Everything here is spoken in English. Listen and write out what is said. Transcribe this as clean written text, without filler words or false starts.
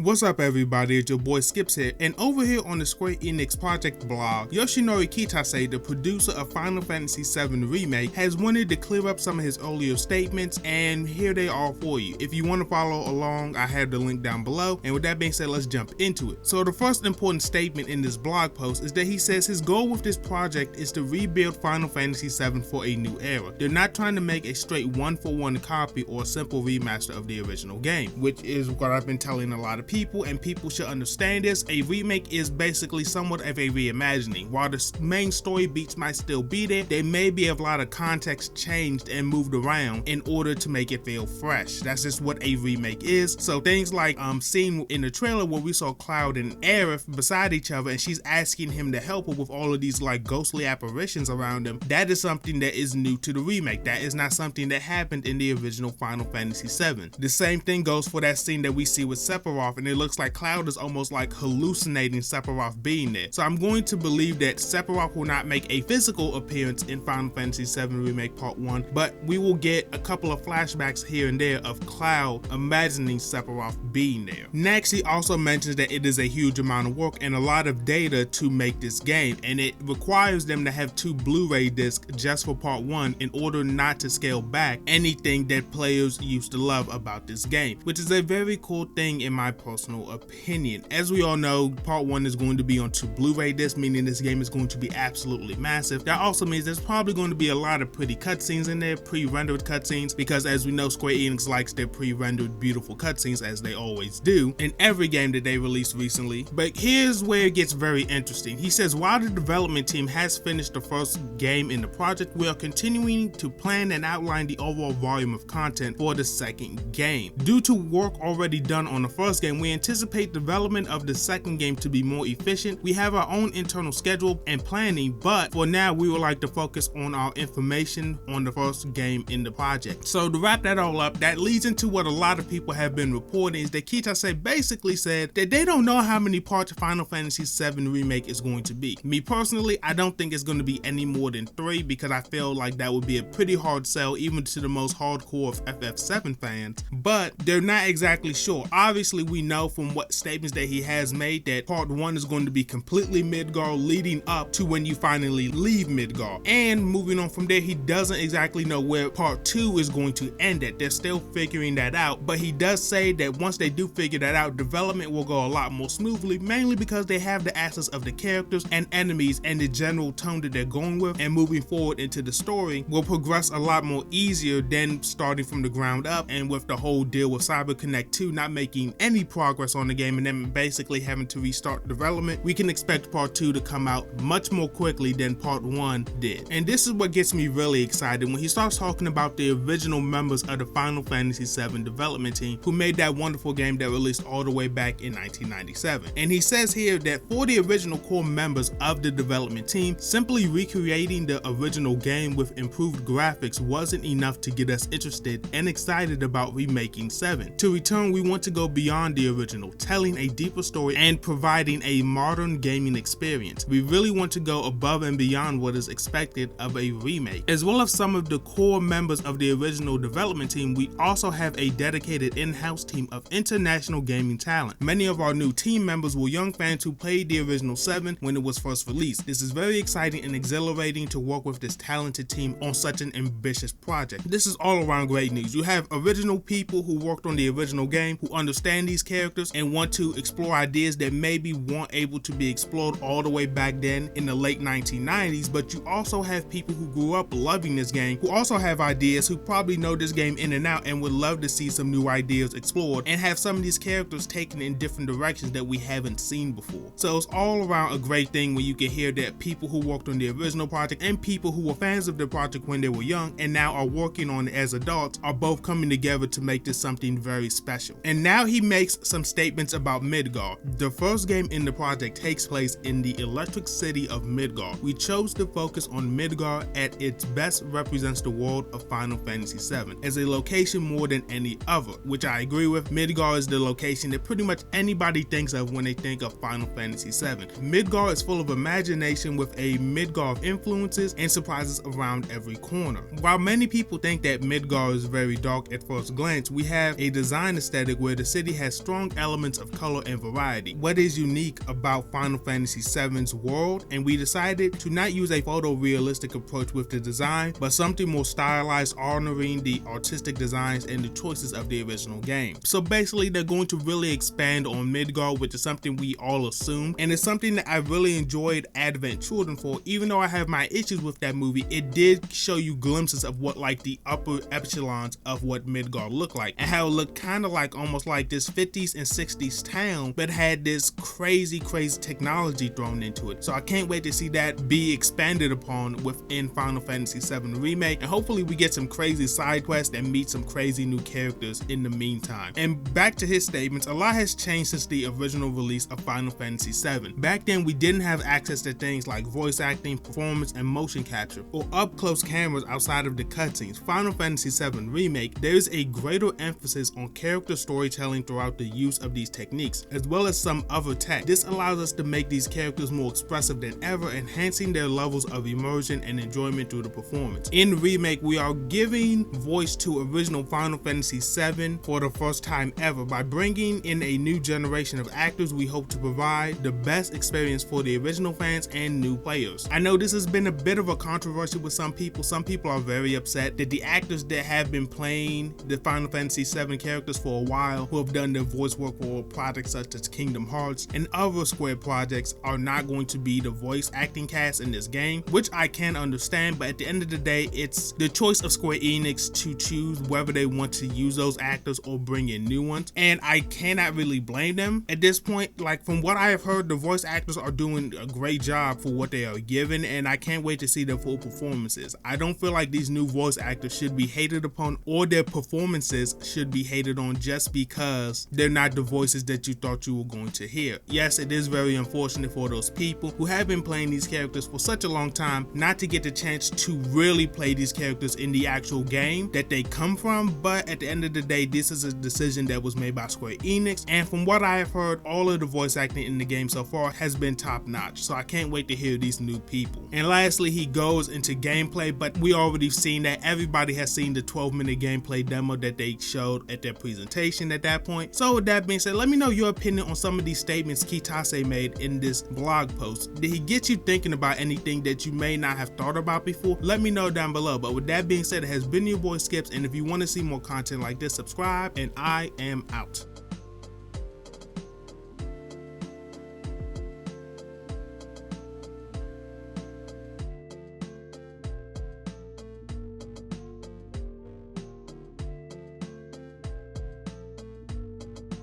What's up everybody, it's your boy Skipx here, and over here on the Square Enix project blog, Yoshinori Kitase, the producer of Final Fantasy VII Remake, has wanted to clear up some of his earlier statements, and here they are for you. If you want to follow along, I have the link down below, and with that being said, let's jump into it. So the first important statement in this blog post is that he says his goal with this project is to rebuild Final Fantasy VII for a new era. They're not trying to make a straight one-for-one copy or a simple remaster of the original game, which is what I've been telling a lot of people, and people should understand this. A remake is basically somewhat of a reimagining. While the main story beats might still be there, they may be a lot of context changed and moved around in order to make it feel fresh. That's just what a remake is. So things like seen in the trailer where we saw Cloud and Aerith beside each other and she's asking him to help her with all of these like ghostly apparitions around him, that is something that is new to the remake. That is not something that happened in the original Final Fantasy VII. The same thing goes for that scene that we see with Sephiroth, and it looks like Cloud is almost like hallucinating Sephiroth being there. So I'm going to believe that Sephiroth will not make a physical appearance in Final Fantasy VII Remake Part 1, but we will get a couple of flashbacks here and there of Cloud imagining Sephiroth being there. Next, he also mentions that it is a huge amount of work and a lot of data to make this game, and it requires them to have 2 Blu-ray discs just for Part 1 in order not to scale back anything that players used to love about this game, which is a very cool thing in my personal opinion. As we all know, Part 1 is going to be on 2 Blu-ray discs, meaning this game is going to be absolutely massive. That also means there's probably going to be a lot of pretty cutscenes in there, pre-rendered cutscenes, because as we know, Square Enix likes their pre-rendered beautiful cutscenes, as they always do in every game that they released recently. But here's where it gets very interesting. He says, while the development team has finished the first game in the project, we are continuing to plan and outline the overall volume of content for the second game. Due to work already done on the first game, we anticipate development of the second game to be more efficient. We have our own internal schedule and planning, but for now we would like to focus on our information on the first game in the project. So to wrap that all up, that leads into what a lot of people have been reporting, is that Kitase basically said that they don't know how many parts Final Fantasy VII Remake is going to be. Me personally, I don't think it's going to be any more than 3, because I feel like that would be a pretty hard sell even to the most hardcore of FF7 fans, but they're not exactly sure. Obviously, we know from what statements that he has made that Part 1 is going to be completely Midgar leading up to when you finally leave Midgar, and moving on from there, he doesn't exactly know where Part 2 is going to end at. They're still figuring that out, but he does say that once they do figure that out, development will go a lot more smoothly, mainly because they have the assets of the characters and enemies and the general tone that they're going with, and moving forward into the story will progress a lot more easier than starting from the ground up, and with the whole deal with CyberConnect 2 not making any progress on the game and then basically having to restart development, we can expect Part 2 to come out much more quickly than Part 1 did. And this is what gets me really excited when he starts talking about the original members of the Final Fantasy VII development team who made that wonderful game that released all the way back in 1997. And he says here that for the original core members of the development team, simply recreating the original game with improved graphics wasn't enough to get us interested and excited about remaking 7. To return, we want to go beyond the original, telling a deeper story and providing a modern gaming experience. We really want to go above and beyond what is expected of a remake. As well as some of the core members of the original development team, we also have a dedicated in-house team of international gaming talent. Many of our new team members were young fans who played the original 7 when it was first released. This is very exciting and exhilarating to work with this talented team on such an ambitious project. This is all around great news. You have original people who worked on the original game who understand these characters and want to explore ideas that maybe weren't able to be explored all the way back then in the late 1990s, but you also have people who grew up loving this game who also have ideas, who probably know this game in and out and would love to see some new ideas explored and have some of these characters taken in different directions that we haven't seen before. So it's all around a great thing when you can hear that people who worked on the original project and people who were fans of the project when they were young and now are working on it as adults are both coming together to make this something very special. And now he makes some statements about Midgar. The first game in the project takes place in the electric city of Midgar. We chose to focus on Midgar at its best represents the world of Final Fantasy VII as a location more than any other, which I agree with. Midgar is the location that pretty much anybody thinks of when they think of Final Fantasy VII. Midgar is full of imagination with a Midgar of influences and surprises around every corner. While many people think that Midgar is very dark at first glance, we have a design aesthetic where the city has strong elements of color and variety. What is unique about Final Fantasy VII's world, and we decided to not use a photorealistic approach with the design, but something more stylized, honoring the artistic designs and the choices of the original game. So basically, they're going to really expand on Midgard, which is something we all assumed, and it's something that I really enjoyed Advent Children for. Even though I have my issues with that movie, it did show you glimpses of what like the upper echelons of what Midgard looked like, and how it looked kind of like almost like this 50s and 60s town, but had this crazy technology thrown into it. So I can't wait to see that be expanded upon within Final Fantasy VII Remake, and hopefully we get some crazy side quests and meet some crazy new characters in the meantime. And back to his statements, a lot has changed since the original release of Final Fantasy VII. Back then, we didn't have access to things like voice acting, performance, and motion capture, or up-close cameras outside of the cutscenes. Final Fantasy VII Remake, there is a greater emphasis on character storytelling throughout the use of these techniques, as well as some other tech. This allows us to make these characters more expressive than ever, enhancing their levels of immersion and enjoyment through the performance. In Remake, we are giving voice to original Final Fantasy VII for the first time ever. By bringing in a new generation of actors, we hope to provide the best experience for the original fans and new players. I know this has been a bit of a controversy with some people. Some people are very upset that the actors that have been playing the Final Fantasy VII characters for a while, who have done their voice work for projects such as Kingdom Hearts and other Square projects, are not going to be the voice acting cast in this game, which I can understand, but at the end of the day, it's the choice of Square Enix to choose whether they want to use those actors or bring in new ones, and I cannot really blame them at this point. Like, from what I have heard, the voice actors are doing a great job for what they are given, and I can't wait to see their full performances. I don't feel like these new voice actors should be hated upon, or their performances should be hated on just because they're not the voices that you thought you were going to hear. Yes, it is very unfortunate for those people who have been playing these characters for such a long time not to get the chance to really play these characters in the actual game that they come from, but at the end of the day, this is a decision that was made by Square Enix, and from what I have heard, all of the voice acting in the game so far has been top notch, so I can't wait to hear these new people. And lastly, he goes into gameplay, but we already seen that. Everybody has seen the 12-minute gameplay demo that they showed at their presentation at that point. So with that being said, let me know your opinion on some of these statements Kitase made in this blog post. Did he get you thinking about anything that you may not have thought about before? Let me know down below. But with that being said, it has been your boy Skipx, and if you want to see more content like this, subscribe, and I am out.